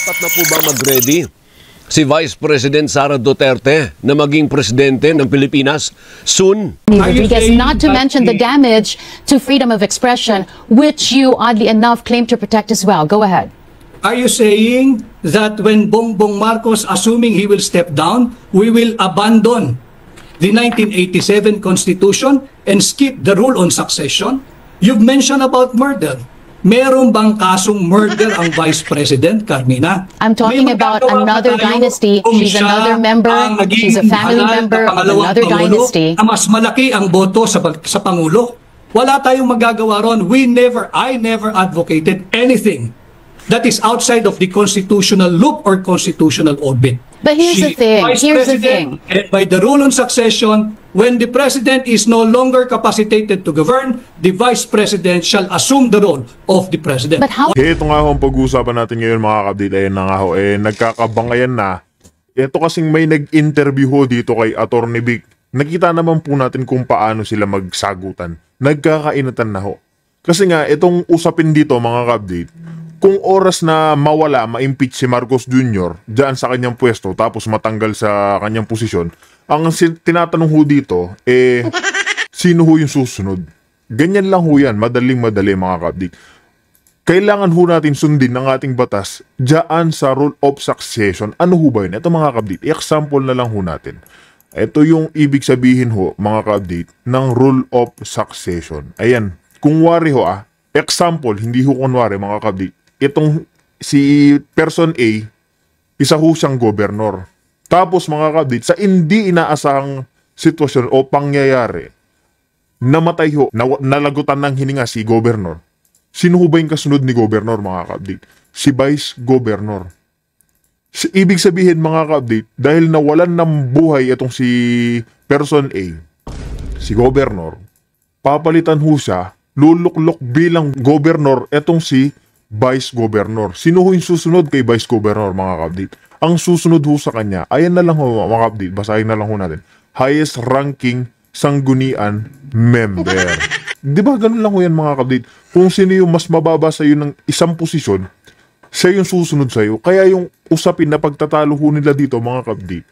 Dapat na po ba mag-ready si Vice President Sara Duterte na maging presidente ng Pilipinas soon? Rodriguez, not to mention the damage to freedom of expression, which you oddly enough claim to protect as well. Go ahead. Are you saying that when Bongbong Marcos, assuming he will step down, we will abandon the 1987 Constitution and skip the rule on succession? You've mentioned about murder. Meron bang kasong murder ang Vice President, Carmina? I'm talking about another dynasty. She's another member. She's a family member of another dynasty. Mas malaki ang boto sa Pangulo. Wala tayong magagawa ron. I never advocated anything that is outside of the constitutional loop or constitutional orbit. But here's the thing. And by the rule on succession, when the president is no longer capacitated to govern, the vice president shall assume the role of the president. But how? Ito nga ho ang pag-uusapan natin ngayon mga kabdit. Ayan na nga ho, nagkakabangayan na. Ito kasing may nag-interview ho dito kay Atty. Vic. Nakita naman po natin kung paano sila magsagutan. Nagkakainatan na ho. Kasi nga, itong usapin dito mga kabdit, kung oras na mawala, ma-impeach si Marcos Jr. dyan sa kanyang pwesto tapos matanggal sa kanyang posisyon, ang tinatanong ho dito, sino ho yung susunod? Ganyan lang ho yan, madaling-madali mga kabdik. Kailangan ho natin sundin ng ating batas dyan sa rule of succession. Ano ho ba yun? Ito mga kabdik, example na lang ho natin. Ito yung ibig sabihin ho mga kabdik ng rule of succession. Ayan, kung wari ho example, hindi ho kunwari mga kabdik, itong si person A, isa ho siyang gobernador. Tapos mga kabdit, sa hindi inaasahang sitwasyon o pangyayari, namatay ho, nalagutan ng hininga si gobernador. Sino ho ba yung kasunod ni gobernador mga kabdit? Si vice gobernador. Ibig sabihin mga kabdit, dahil nawalan ng buhay itong si person A, si gobernador, papalitan ho siya, luluklok bilang gobernador itong si vice governor. Sino ho yung susunod kay vice governor mga kabdit? Ang susunod ho sa kanya, ayan na lang ho mga kabdit, basahin na lang ho natin. Highest ranking sanggunian member. Diba ganun lang ho yan mga kabdit? Kung sino yung mas mababa sa iyo ng isang posisyon, siya yung susunod sa iyo. Kaya yung usapin na pagtatalo ho nila dito mga kabdit,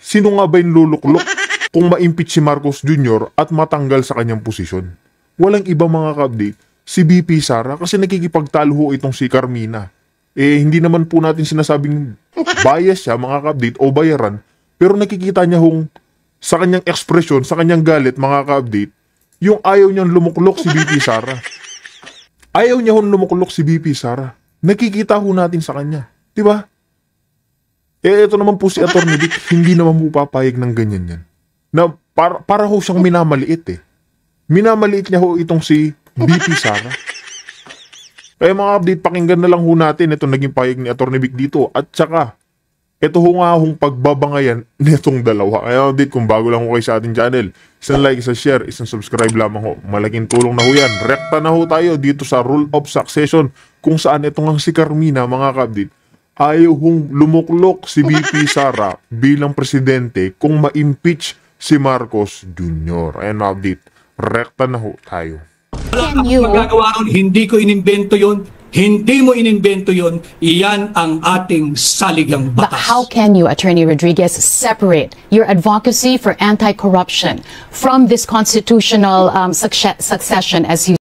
sino nga ba yung luluklok kung ma-impeach si Marcos Jr. at matanggal sa kanyang posisyon? Walang iba mga kabdit, si BP Sara, kasi nakikipagtalo ho itong si Carmina. Hindi naman po natin sinasabing bias siya mga kabdit o bayaran, pero nakikita niya hong sa kanyang ekspresyon, sa kanyang galit mga kabdit, yung ayaw niyang lumuklok si BP Sara. Ayaw niya hong lumuklok si BP Sara. Nakikita ho natin sa kanya. Diba? Ito naman po si Atty. Vic, hindi naman po papayag ng ganyan yan. Na para ho siyang minamaliit Minamaliit niya ho itong si BP Sara. Kaya mga update, pakinggan na lang ho natin itong naging payag ni Atty. Vic dito. At saka, ito ho nga hong pagbabangayan nitong dalawa. Kaya update, kung bago lang ho kayo sa ating channel, isang like, isang share, isang subscribe lamang ho. Malaking tulong na ho yan. Rekta na ho tayo dito sa rule of succession kung saan itong si Carmina, mga update, ayaw hong lumuklok si BP Sara bilang presidente kung ma-impeach si Marcos Jr. Ayan update. Rekta na ho tayo. Wala akong magagawa ron. Hindi ko inimbento yun. Hindi mo inimbento yun. Iyan ang ating saligang batas. But how can you, Attorney Rodriguez, separate your advocacy for anti-corruption from this constitutional succession as you...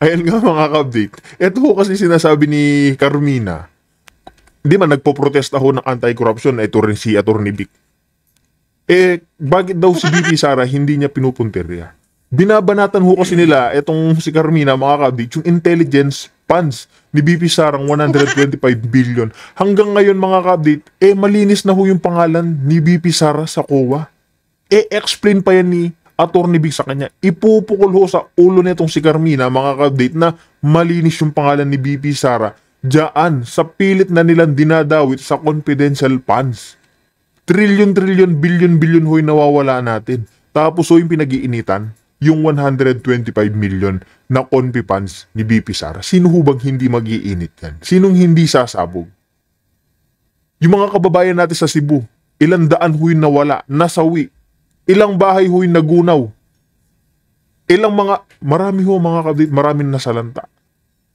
Ayan nga mga ka-update. Ito ho kasi sinasabi ni Carmina. Hindi man nagpo-protesta ho ng anti-corruption. Ito rin si Atty. Vic. Bakit daw si BP Sara hindi niya pinupuntirya? Binabanatan ho kasi nila itong si Carmina mga kabdit, yung intelligence funds ni BP Sarang 125 billion. Hanggang ngayon mga kabdit, malinis na ho yung pangalan ni BP Sara sa COA. Explain pa yan ni Atty. Vic sa kanya. Ipupukol ho sa ulo nitong si Carmina mga kabdit na malinis yung pangalan ni BP Sara diyan sa pilit na nilang dinadawit sa confidential funds. Trillion, billion ho yung nawawala natin. Tapos ho yung pinag-iinitan, yung 125 million na confi funds ni BP Sara. Sino ho bang hindi mag-iinit yan? Sinong hindi sasabog? Yung mga kababayan natin sa Cebu, ilang daan ho yung nawala, nasawi. Ilang bahay ho yung nagunaw. Marami ho mga kabdit, maraming nasalanta.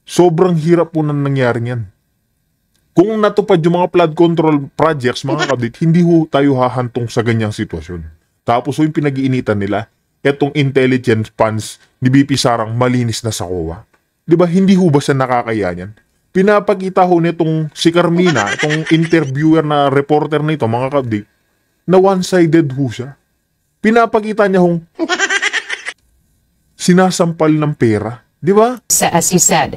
Sobrang hirap po nang nangyari yan. Kung natupad yung mga flood control projects, mga kabdit, hindi ho tayo hahantong sa ganyang sitwasyon. Tapos yung pinag-iinitan nila, etong intelligence funds ni BP Sarang malinis na sa COA. Di ba, hindi ho ba siya nakakaya niyan? Pinapakita ho nitong si Carmina, itong interviewer na reporter nito, mga kabdit, na one-sided ho siya. Pinapakita niya hong sinasampal ng pera. Di ba? As you said,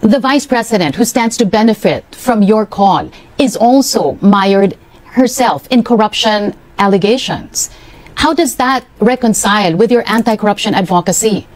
the Vice President who stands to benefit from your call is also mired herself in corruption allegations. How does that reconcile with your anti-corruption advocacy?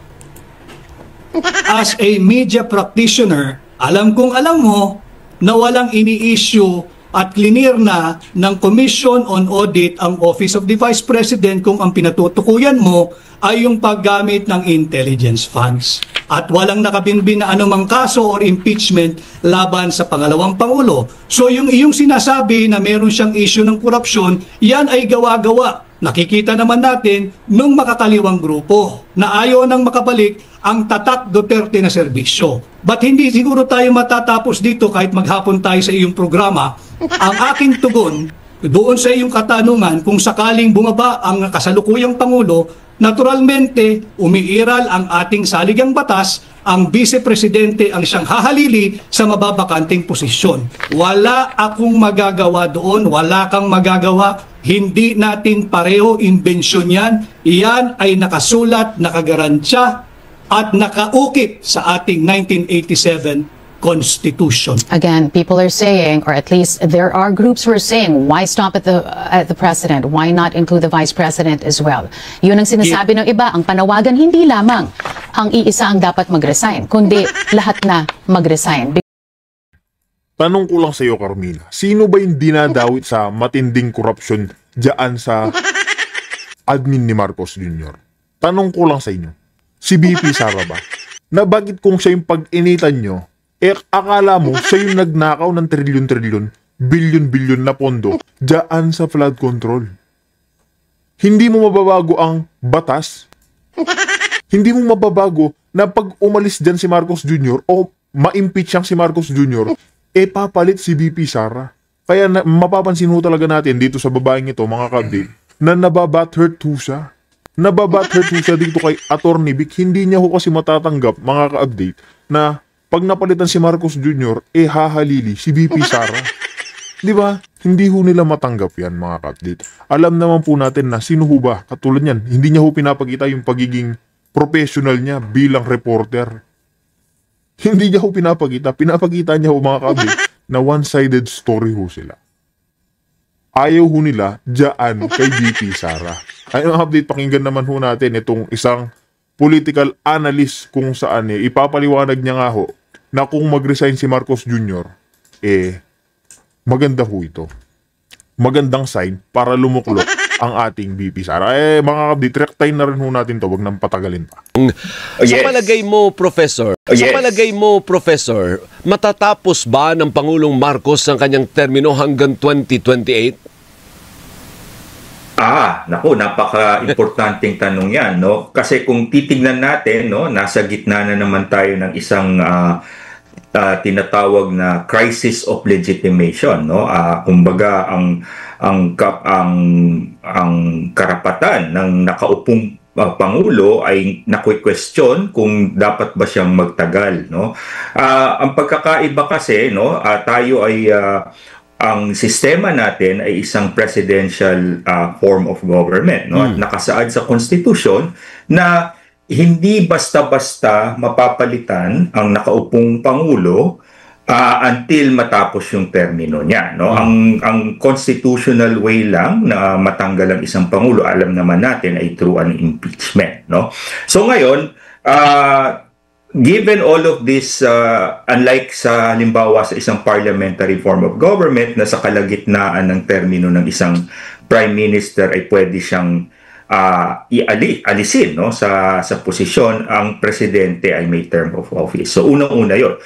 As a media practitioner, alam mo na walang ini-issue at clear na ng Commission on Audit ang Office of the Vice President kung ang pinatutukuyan mo ay yung paggamit ng intelligence funds. At walang nakabinbin na anumang kaso or impeachment laban sa pangalawang Pangulo. So yung iyong sinasabi na meron siyang issue ng korupsyon, yan ay gawa-gawa. Nakikita naman natin nung makakaliwang grupo na ayaw nang makabalik ang tatak Duterte na serbisyo. But hindi siguro tayo matatapos dito kahit maghapon tayo sa iyong programa. Ang aking tugon doon sa iyong katanungan kung sakaling bumaba ang kasalukuyang Pangulo, naturalmente umiiral ang ating saligang batas, ang Vice Presidente ang siyang hahalili sa mababakanting posisyon. Wala akong magagawa doon, wala kang magagawa. Hindi natin pareho imbensyon yan. Iyan ay nakasulat, nakagarantiya at nakaukit sa ating 1987 Constitution. Again, people are saying, or at least there are groups who are saying, why stop at the President? Why not include the Vice President as well? Yun ang sinasabi ng iba. Ang panawagan, hindi lamang ang iisa ang dapat mag-resign, kundi lahat na mag-resign. Tanong ko lang sa iyo, Carmina, sino ba yung dinadawit sa matinding korupsyon dyan sa admin ni Marcos Jr.? Tanong ko lang sa inyo, si BP Sara ba? Na bakit kung siya yung pag-initan nyo, akala mo siya yung nagnakaw ng trilyon-trilyon, bilyon-bilyon na pondo dyan sa flood control? Hindi mo mababago ang batas? Hindi mo mababago na pag umalis dyan si Marcos Jr. o ma-impeach siyang si Marcos Jr., papalit si BP Sara. Kaya mapapansin ho talaga natin dito sa babaeng ito, mga kabdit, na nababat-hurt ho siya. Nababat-hurt ho siya dito kay Atty. Vic. Hindi niya ho kasi matatanggap, mga ka-update, na pag napalitan si Marcos Jr., hahalili si BP Sara. Di ba? Hindi ho nila matanggap yan, mga ka-update. Alam naman po natin na sino ho ba, katulad yan, hindi niya ho pinapakita yung pagiging professional niya bilang reporter. Hindi niya ho pinapakita. Pinapakita niya ho, mga kabit, na one-sided story ho sila. Ayaw ho nila dyan kay BP Sara. Ay, mga update, pakinggan naman ho natin itong isang political analyst kung saan ipapaliwanag niya nga ho na kung mag-resign si Marcos Jr., maganda ho ito. Magandang sign para lumuklok ang ating BP Sara. Mga kabdit, rektayin na rin ho natin to, wag nang patagalin pa. Sa palagay mo, Professor, matatapos ba ng Pangulong Marcos ang kanyang termino hanggang 2028? Naku, napaka-importanting tanong yan, no? Kasi kung titignan natin, no, nasa gitna na naman tayo ng isang tinatawag na crisis of legitimation, no? Kumbaga ang karapatan ng nakaupong Pangulo ay naku-question kung dapat ba siyang magtagal, no? Ang pagkakaiba kasi, no, tayo ay ang sistema natin ay isang presidential form of government, no? At nakasaad sa Constitution na hindi basta-basta mapapalitan ang nakaupong Pangulo until matapos yung termino niya, no? Ang constitutional way lang na matanggal ang isang Pangulo, alam naman natin, ay through an impeachment, no? So ngayon, given all of this, unlike sa halimbawa sa isang parliamentary form of government na sa kalagitnaan ng termino ng isang prime minister ay pwede siyang alisin, no, sa posisyon, ang presidente ay may term of office. So unang-una 'yon.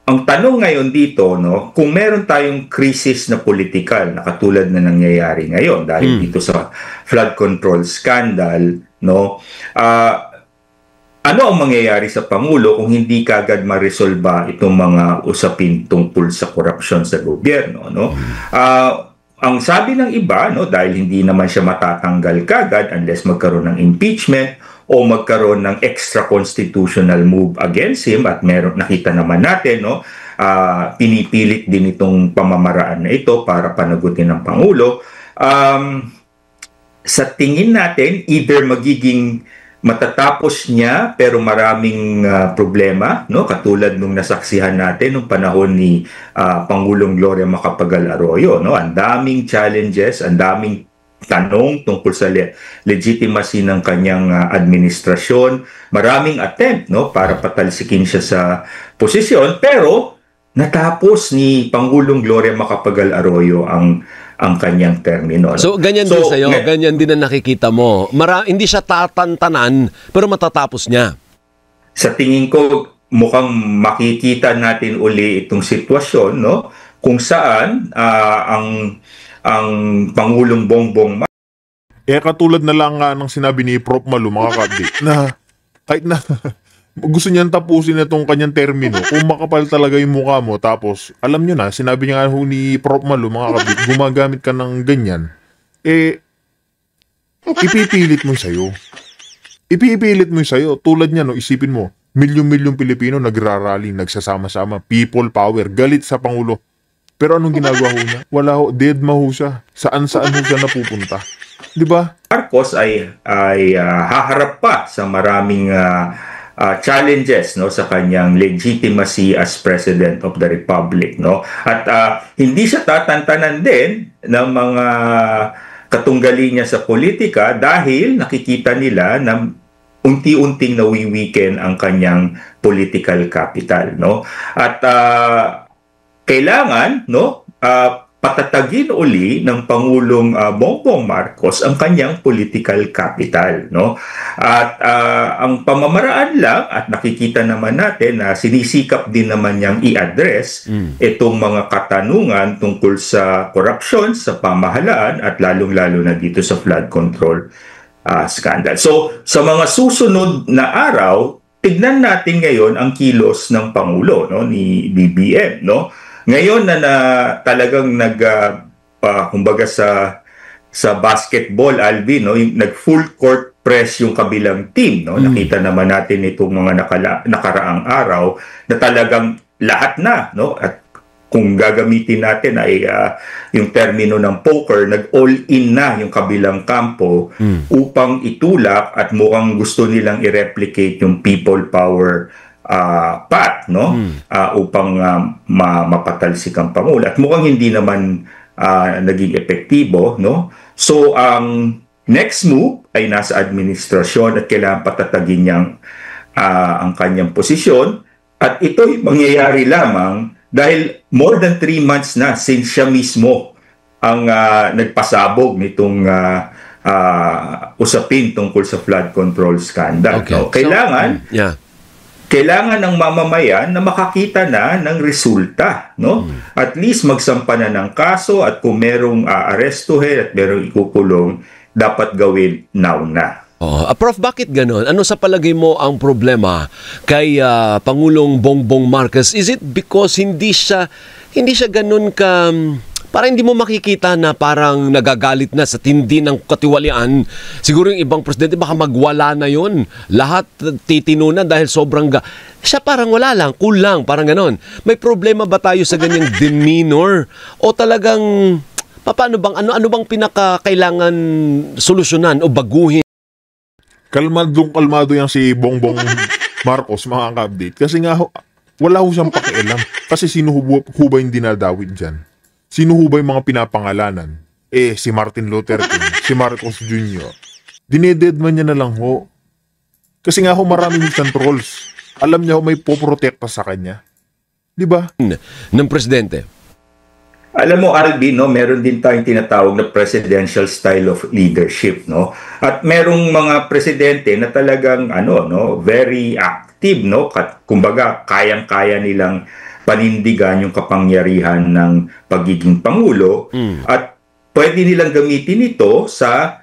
Ang tanong ngayon dito, no, kung meron tayong krisis na politikal na katulad na nangyayari ngayon dahil dito sa flood control scandal, no, ano ang mangyayari sa Pangulo kung hindi kagad maresolba itong mga usapin tungkol sa korupsyon sa gobyerno, no? Ang sabi ng iba, no, dahil hindi naman siya matatanggal kagad unless magkaroon ng impeachment o magkaroon ng extra constitutional move against him, at meron, nakita naman natin, no, pinipilit din itong pamamaraan na ito para panagutin ng Pangulo. Sa tingin natin, either magiging matatapos niya pero maraming problema, no, katulad nung nasaksihan natin nung panahon ni Pangulong Gloria Macapagal Arroyo, no, ang daming challenges, ang daming tanong tungkol sa legitimacy ng kanyang administrasyon, maraming attempt, no, para patalsikin siya sa posisyon, pero natapos ni Pangulong Gloria Macapagal Arroyo ang kanyang termino. So, ganyan din sa'yo, ganyan din ang nakikita mo. Hindi siya tatantanan, pero matatapos niya. Sa tingin ko, mukhang makikita natin uli itong sitwasyon, no, kung saan ang Pangulong Bongbong katulad na lang nga ng sinabi ni Prof. Malu, mga ka-update, na kahit na gusto niyang tapusin itong kanyang termino, kung makapal talaga yung mukha mo, tapos, alam nyo na, sinabi niya nga ni Prof. Malu, mga kabit, gumagamit ka ng ganyan, ipipilit mo sa'yo. Ipipilit mo sa'yo. Tulad niya, no, isipin mo, milyon-milyong Pilipino nagrarally, nagsasama-sama, people power, galit sa Pangulo. Pero anong ginagawa ho niya? Wala ho, dead ho siya. Saan-saan ho siya napupunta. Diba? Marcos ay haharap pa sa maraming challenges, no, sa kanyang legitimacy as President of the Republic, no, at hindi siya tatantanan din ng mga katunggali niya sa politika dahil nakikita nila na unti-unting nawiweaken ang kanyang political capital, no, at kailangan, no, patatagin uli ng Pangulong Bongbong Marcos ang kanyang political capital, no? At ang pamamaraan lang, at nakikita naman natin na sinisikap din naman niyang i-address itong mga katanungan tungkol sa korupsyon sa pamahalaan at lalong-lalo na dito sa flood control scandal. So, sa mga susunod na araw, tignan natin ngayon ang kilos ng Pangulo, no, ni BBM, no? Ngayon na talagang kumbaga sa basketball, Alvin, no, yung nag-full court press yung kabilang team, no. Nakita naman natin itong mga nakaraang araw na talagang lahat na, no, at kung gagamitin natin ay yung termino ng poker, nag-all-in na yung kabilang kampo upang itulak, at mukhang gusto nilang i-replicate yung people power path, no, upang mapatalsik ang Pangulo, at mukhang hindi naman naging epektibo, no. So ang next move ay nasa administrasyon at kailangan patatagin niyang ang kanyang posisyon, at ito'y mangyayari lamang dahil more than 3 months na since siya mismo ang nagpasabog nitong usapin tungkol sa flood control scandal. Okay. No? Kailangan ng mamamayan na makakita na ng resulta, no? At least magsampa na ng kaso, at kung merong aarestuhin at merong ikukulong, dapat gawin now na. Prof, bakit ganon? Ano sa palagay mo ang problema kay Pangulong Bongbong Marcos? Is it because hindi siya ganon ka, parang hindi mo makikita na parang nagagalit na sa tindi ng katiwalian? Siguro yung ibang presidente baka magwala na yon. Lahat titino na dahil sobrang siya parang wala lang, cool lang, parang ganon. May problema ba tayo sa ganyang demeanor? O talagang, paano bang, ano bang pinakakailangan solusyonan o baguhin? Kalmado yan si Bongbong Marcos, mga ka-update. Kasi nga, wala ho siyang pakialam. Kasi sino ho ba yung dinadawit dyan? Sino ho ba yung mga pinapangalanan? Si Martin Luther King, si Marcos Jr. Dinededman niya na lang ho. Kasi nga ho, marami siyang trolls. Alam niya ho, may poprotekta sa kanya. Di ba? Ng presidente. Alam mo, Albi, no, meron din tayong tinatawag na presidential style of leadership, no? At merong mga presidente na talagang very active, no? Kumbaga, kayang-kaya nilang panindigan yung kapangyarihan ng pagiging pangulo, at pwede nilang gamitin ito sa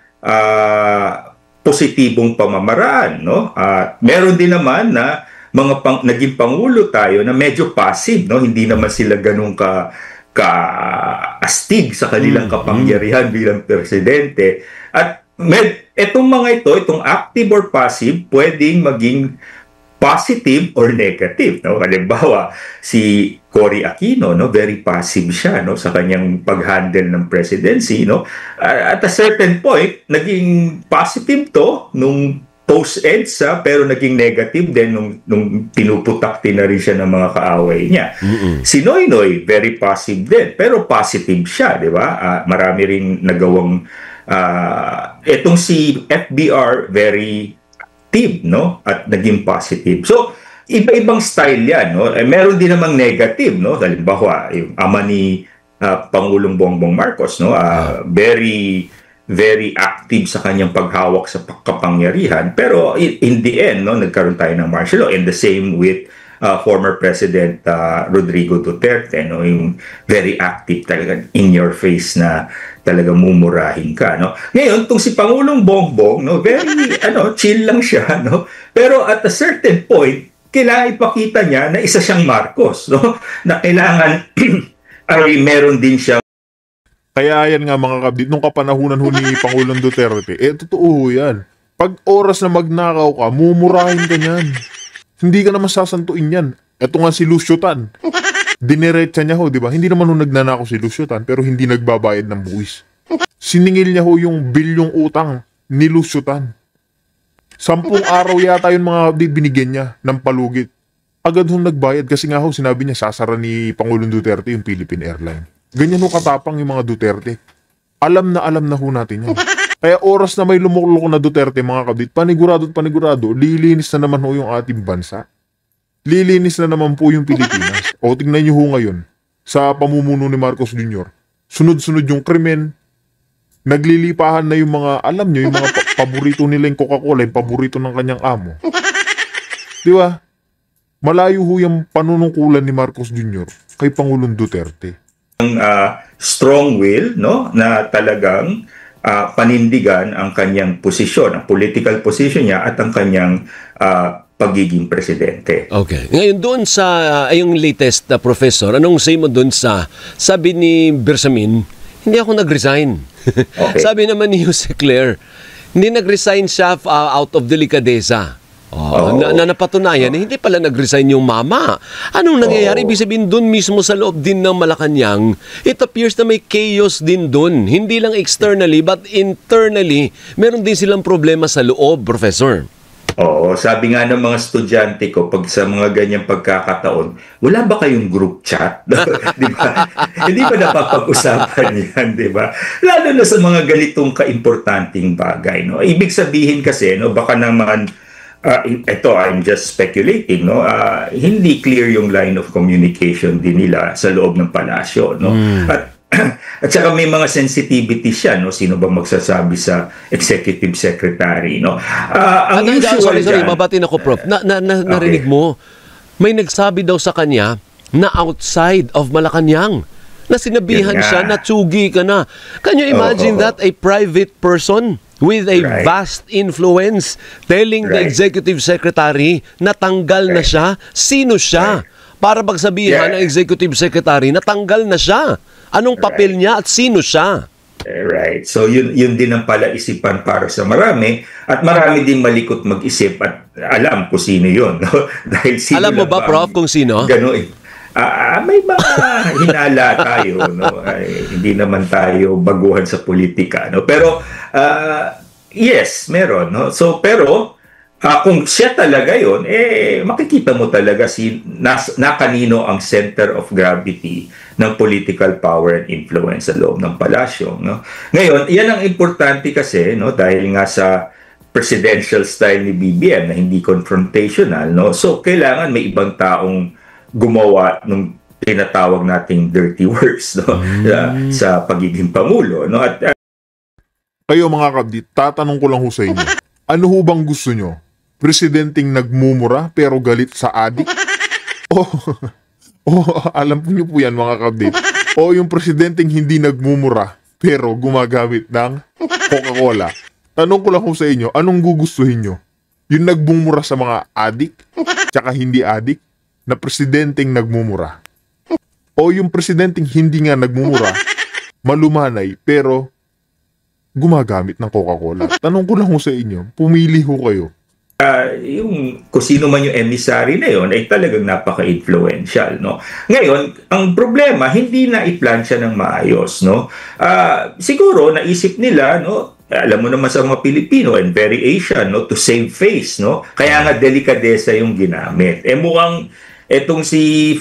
positibong pamamaraan, no? At meron din naman na naging pangulo tayo na medyo passive, no? Hindi naman sila ganun astig sa kanilang kapangyarihan bilang presidente. At itong active or passive, pwedeng maging positive or negative, no? Halimbawa, si Cory Aquino, no, very passive siya, no, sa kanyang pag-handle ng presidency, no. At a certain point, naging positive to nung post-EDSA, pero naging negative din nung pinuputakti na rin siya ng mga kaaway niya. Si Noynoy, very passive din, pero positive siya, di ba? Marami ring nagawang etong si FBR, very active, no? At naging positive. So, iba-ibang style yan, no? Meron din namang negative, no? Halimbawa, yung ama ni Pangulong Bongbong Marcos, no? Very very active sa kanyang paghawak sa kapangyarihan, pero in the end, no, nagkaroon tayo ng martial law, and the same with former President Rodrigo Duterte, no, yung very active talaga, in your face na talaga mumurahin ka, no. Ngayon, tong si Pangulong Bongbong, no, very chill lang siya, no, pero at a certain point, kailangan ipakita niya na isa siyang Marcos, no, na kailangan ay meron din siya. Kaya yan nga mga kabdit, nung kapanahunan ni Pangulong Duterte, totoo yan. Pag oras na magnakaw ka, mumurahin ka niyan. Hindi ka naman sasantuin yan. Ito nga si Lucio Tan. Diniretsa niya ho, di ba? Hindi naman nung nagnanakaw si Lucio Tan, pero hindi nagbabayad ng buwis. Siningil niya ho yung bilyong utang ni Lucio Tan. 10 araw yata yung mga kabdit binigyan niya ng palugit. Agad hong nagbayad kasi nga ho, sinabi niya sasara ni Pangulong Duterte yung Philippine Airlines. Ganyan ho katapang yung mga Duterte. Alam na ho natin yan. Kaya oras na may lumuklok na Duterte, mga kabdit, panigurado, lilinis na naman ho yung ating bansa. Lilinis na naman po yung Pilipinas. O tingnan nyo ho ngayon, sa pamumuno ni Marcos Jr., sunod-sunod yung krimen, naglilipahan na yung mga, alam nyo, yung mga paborito nila yung Coca-Cola, yung paborito ng kanyang amo. Di ba? Malayo ho yung panunungkulan ni Marcos Jr. kay Pangulong Duterte. Strong will, no, na talagang panindigan ang kanyang posisyon, ang political position niya at ang kanyang pagiging presidente. Okay. Ngayon doon sa yung latest professor, anong say mo doon sa sabi ni Bersamin, hindi ako nag-resign. Okay. Sabi naman ni Jose Claire, hindi nag-resign siya out of delicadeza. Na napatunayan, hindi pala nag-resign yung mama. Anong nangyayari? Ibig sabihin doon mismo sa loob din ng Malacanang, it appears na may chaos din doon. Hindi lang externally, but internally, meron din silang problema sa loob, Professor. Oo, sabi nga ng mga estudyante ko, pag sa mga ganyang pagkakataon, wala ba kayong group chat? Di ba? Hindi ba napapag-usapan yan, di ba? Lalo na sa mga ganitong kaimportanting bagay, no? Ibig sabihin kasi, no, baka naman ito, I'm just speculating, no? Hindi clear yung line of communication din nila sa loob ng palasyo, no? At saka may mga sensitivity siya, no? Sino ba magsasabi sa executive secretary, no? Ang usual sorry, mabatin ako, Prof. Narinig mo, may nagsabi daw sa kanya na outside of Malacanang, na sinabihan siya na tsugi ka na. Can you imagine that? A private person with a vast influence telling the executive secretary na tanggal na siya? Sino siya? Para pagsabihan ng executive secretary na tanggal na siya. Anong papel niya at sino siya? Right. So yun din ang palaisipan para sa marami, at marami din malikot mag-isip at alam kung sino yun. No? Dahil sino alam mo ba, Prof, kung sino? Gano'n. May mga hinala tayo, no? Hindi naman tayo baguhan sa politika, no? Pero yes, meron, no? So pero kung siya talaga 'yon, makikita mo talaga na kanino ang center of gravity ng political power and influence sa loob ng palasyo, no? Ngayon, yan ang importante kasi, no, dahil nga sa presidential style ni BBM na hindi confrontational, no? So kailangan may ibang taong gumawa ng tinatawag nating dirty works, no? Sa pagiging pangulo, no? At kayo mga kabdit, tatanong ko lang ho sa inyo, ano ho bang gusto nyo? Presidenteng nagmumura pero galit sa adik? Alam niyo po yan mga kabdit. O yung presidenteng hindi nagmumura pero gumagamit ng Coca-Cola Tanong ko lang ho sa inyo, anong gugustuhin nyo? Yung nagmumura sa mga adik, tsaka hindi adik, na presidenteng nagmumura? O yung presidenteng hindi nga nagmumura, malumanay, pero gumagamit ng Coca-Cola? Tanong ko lang ho sa inyo, pumili ho kayo. Yung kung sino man yung emissary na yon ay talagang napaka-influential, no? Ngayon, ang problema, hindi na i-plan siya ng maayos, no? Siguro naisip nila, no, alam mo naman sa mga Pilipino and very Asian, no, to save face, no? Kaya nga delikadesa yung ginamit. Mukhang etong si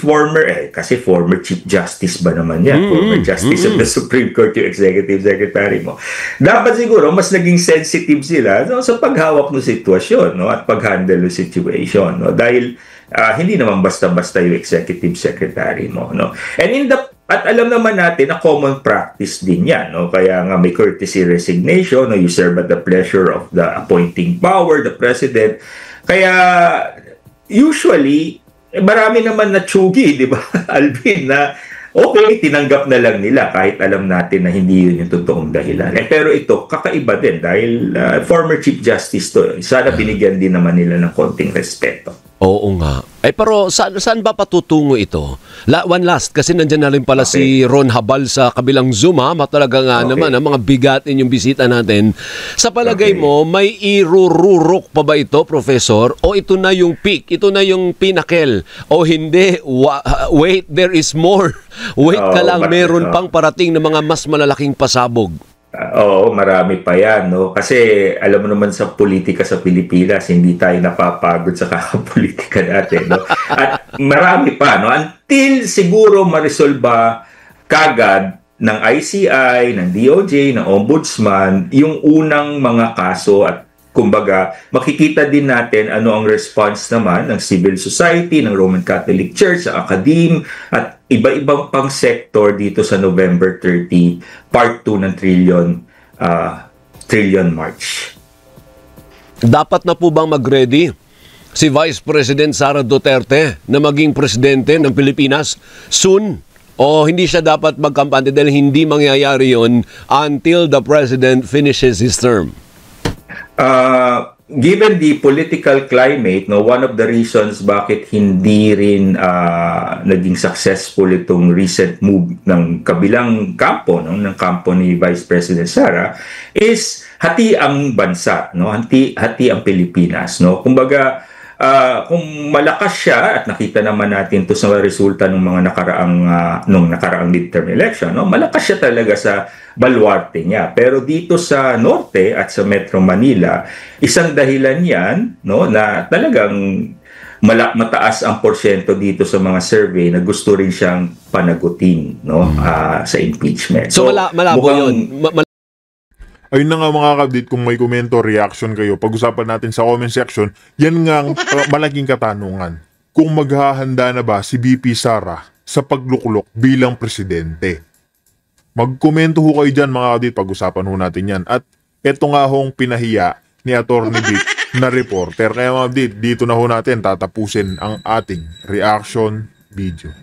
kasi former Chief Justice ba naman yan? Former Justice of the Supreme Court yung Executive Secretary mo. Dapat siguro mas naging sensitive sila, no, sa paghawak ng sitwasyon, no, at pag-handle ng situation, no? Dahil hindi naman basta-basta yung Executive Secretary mo, no? At alam naman natin na common practice din yan, no? Kaya nga may courtesy resignation, no? You serve at the pleasure of the appointing power, the President. Kaya usually marami naman na tsugi, di ba, Alvin, na okay, tinanggap na lang nila kahit alam natin na hindi yun yung totoong dahilan. Pero ito, kakaiba din dahil former Chief Justice to. Sana binigyan din naman nila ng konting respeto. Oo nga. Pero saan ba patutungo ito? One last, kasi nandiyan na rin pala si Ron Habal sa kabilang Zoom, ha? Talaga nga naman, ha? Mga bigatin yung bisita natin. Sa palagay mo, may irururok pa ba ito, Professor? O ito na yung peak? Ito na yung pinnacle? O hindi? Wait, there is more. Wait ka lang, meron pang parating na mga mas malalaking pasabog. Oo, marami pa yan, no? Kasi alam mo naman sa politika sa Pilipinas, hindi tayo napapagod sa kakapolitika natin, no? At marami pa, no? Until siguro maresolba kagad ng ICI, ng DOJ, ng Ombudsman, yung unang mga kaso at kumbaga, makikita din natin ano ang response naman ng civil society, ng Roman Catholic Church, sa academe, at iba-ibang pang sector dito sa November 30, part 2 ng Trillion March. Dapat na po bang mag-ready si Vice President Sara Duterte na maging presidente ng Pilipinas soon? O hindi siya dapat magkampante dahil hindi mangyayari yon until the President finishes his term? Given the political climate, no, one of the reasons bakit hindi rin naging successful itong recent move ng kabilang kampo, no, ng kampo ni Vice President Sara, is hati ang bansa, no, hati ang Pilipinas, no. Kumbaga, kung malakas siya, at nakita naman natin to sa resulta ng mga nakaraang midterm election, no, malakas siya talaga sa baluarte niya. Pero dito sa norte at sa Metro Manila, isang dahilan yan, no, na talagang mataas ang porsyento dito sa mga survey na gusto rin siyang panagutin, no, sa impeachment. So malabo yun. Ayun na nga mga kabdit, kung may komento, reaction kayo, pag-usapan natin sa comment section, yan nga ang malaking katanungan. Kung maghahanda na ba si VP Sara sa pagluklok bilang presidente? Magkomento ho kayo dyan mga kabdit, pag-usapan ho natin yan. At eto nga hong pinahiya ni Atty. Vic na reporter. Kaya mga kabdit, dito na ho natin tatapusin ang ating reaction video.